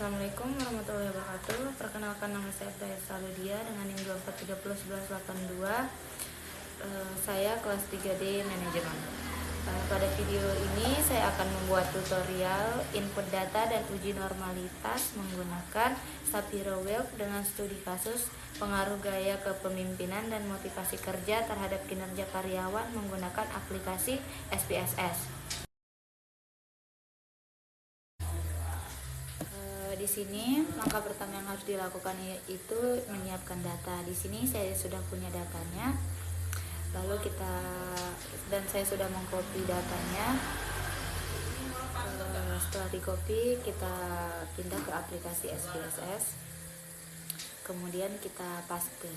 Assalamualaikum warahmatullahi wabarakatuh. Perkenalkan, nama saya Daya Saludia dengan NIM 24301182. Saya kelas 3D Manajemen. Pada video ini saya akan membuat tutorial input data dan uji normalitas menggunakan Shapiro Wilk dengan studi kasus pengaruh gaya kepemimpinan dan motivasi kerja terhadap kinerja karyawan menggunakan aplikasi SPSS. Di sini langkah pertama yang harus dilakukan yaitu menyiapkan data. Di sini saya sudah punya datanya. Lalu saya sudah mengcopy datanya. Setelah di-copy, kita pindah ke aplikasi SPSS. Kemudian kita paste.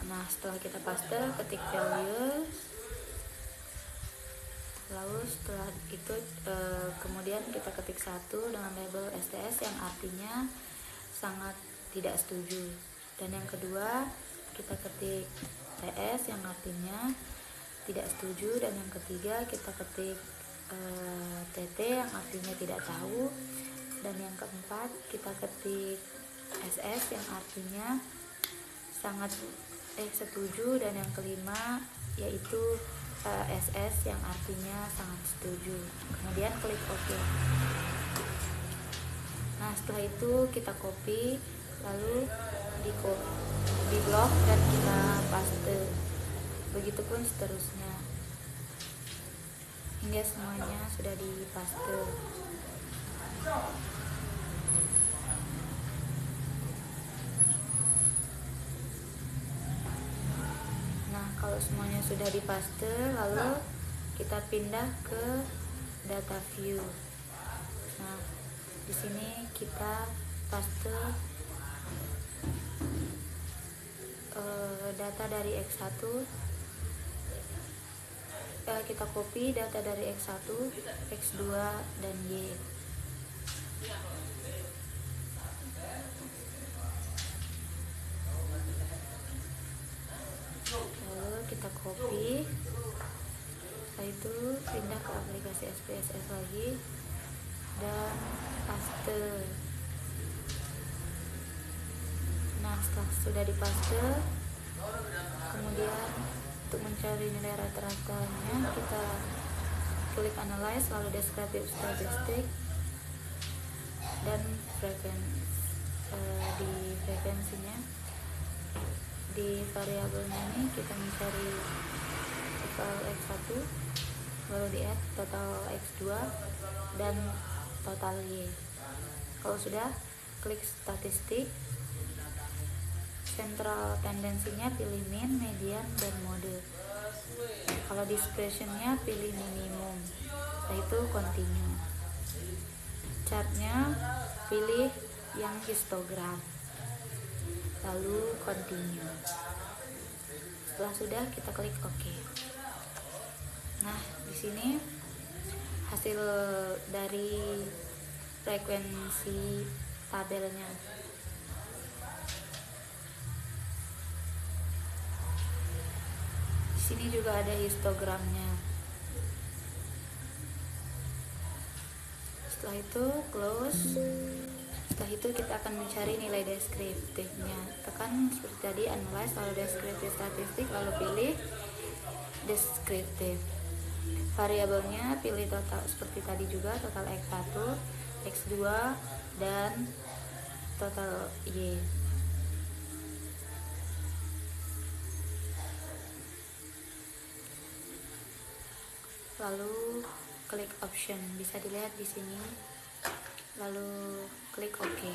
Nah, setelah kita paste, ketik values. Lalu setelah itu kemudian kita ketik 1 dengan label STS yang artinya sangat tidak setuju, dan yang kedua kita ketik TS yang artinya tidak setuju, dan yang ketiga kita ketik TT yang artinya tidak tahu, dan yang keempat kita ketik SS yang artinya sangat setuju, dan yang kelima yaitu SS yang artinya sangat setuju. Kemudian klik OK. Nah, setelah itu kita copy, lalu di blok dan kita paste. Begitupun seterusnya hingga semuanya sudah dipaste. Kalau semuanya sudah dipaste, lalu kita pindah ke data view. Nah, di sini kita paste data dari X1. Kita copy data dari X1, X2, dan Y. Kita copy, setelah itu pindah ke aplikasi SPSS lagi dan paste. Nah, setelah sudah dipaste, kemudian untuk mencari nilai rata-ratanya kita klik analyze, lalu descriptive statistik dan frekuensinya. Di variabelnya ini kita mencari total X1, lalu di add total X2 dan total Y. Kalau sudah, klik statistik, central tendensinya pilih min, median, dan mode. Kalau dispersionnya pilih minimum, setelah itu continue. Chartnya pilih yang histogram, lalu continue. Setelah sudah, kita klik OK. Nah, di sini hasil dari frekuensi tabelnya. Di sini juga ada histogramnya. Setelah itu close. Setelah itu kita akan mencari nilai deskriptifnya. Tekan seperti tadi analyze, lalu deskriptif statistik, lalu pilih deskriptif. Variabelnya pilih total seperti tadi juga, total X1, X2, dan total Y. Lalu klik option, bisa dilihat di sini. Lalu klik OK.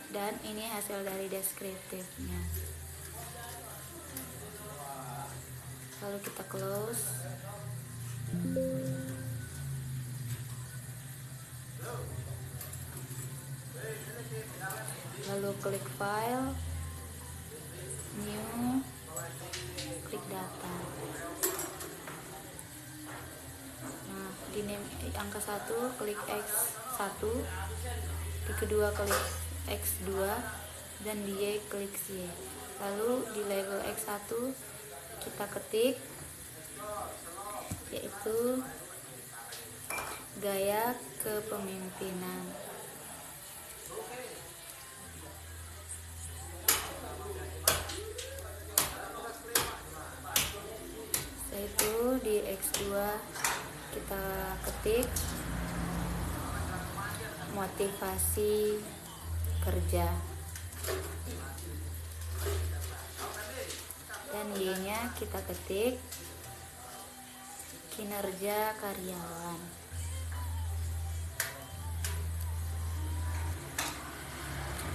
Dan ini hasil dari deskriptifnya. Lalu kita close. Lalu klik file, new, klik data. Nah, di name angka 1 klik X1, di kedua klik X2, dan di Y klik Y. Lalu di label X1 kita ketik yaitu gaya kepemimpinan. Setelah itu di X2 kita ketik motivasi kerja, dan Y-nya kita ketik kinerja karyawan.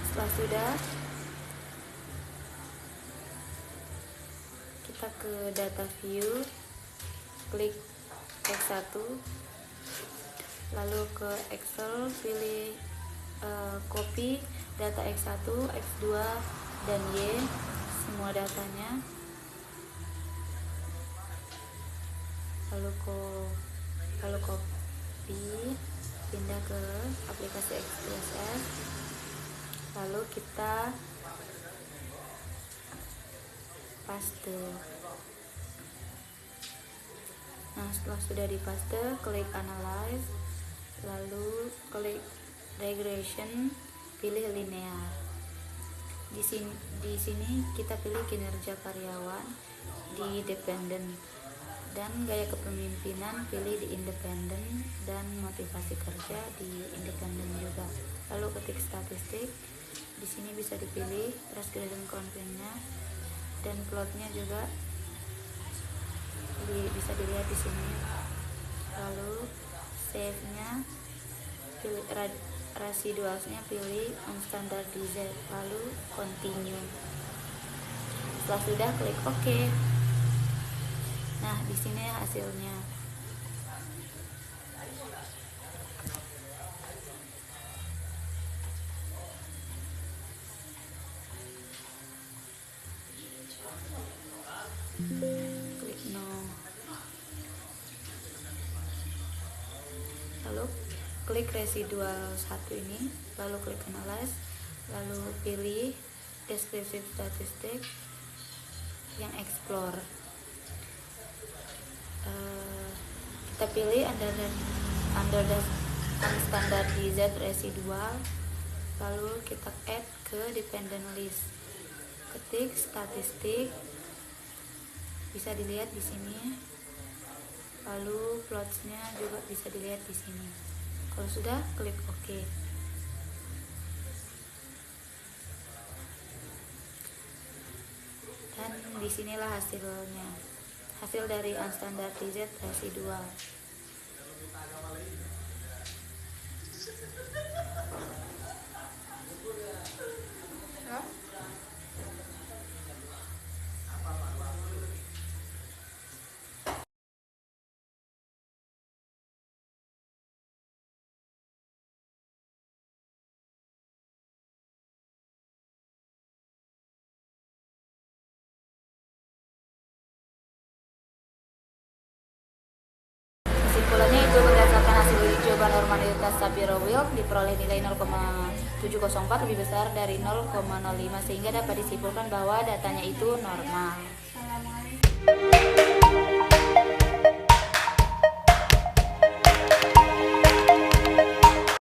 Setelah sudah, kita ke data view, klik X1, lalu ke Excel, pilih copy data X1, X2, dan Y, semua datanya, lalu copy, pindah ke aplikasi XPSS, lalu kita paste. Nah, setelah sudah dipaste, klik analyze, lalu klik regression, pilih linear. Di sini kita pilih kinerja karyawan di dependent, dan gaya kepemimpinan pilih di independen, dan motivasi kerja di independen juga. Lalu ketik statistik. Di sini bisa dipilih trace gradient content-nya, dan plotnya juga bisa dilihat di sini. Lalu save-nya pilih, residualnya pilih unstandardized, lalu continue. Setelah sudah, klik OK. Nah, di sini hasilnya. Klik no. Lalu klik residual 1 ini, lalu klik analyze, lalu pilih descriptive statistic yang explore. Kita pilih under the unstandardized residual, lalu kita add ke dependent list. Ketik statistik, bisa dilihat di sini. Lalu plotsnya juga bisa dilihat di sini. Kalau sudah, klik OK. Dan disinilah hasilnya. Hasil dari unstandardized residual. Kesimpulannya itu berdasarkan hasil uji coba normalitas Shapiro-Wilk diperoleh nilai 0,704 lebih besar dari 0,05 sehingga dapat disimpulkan bahwa datanya itu normal.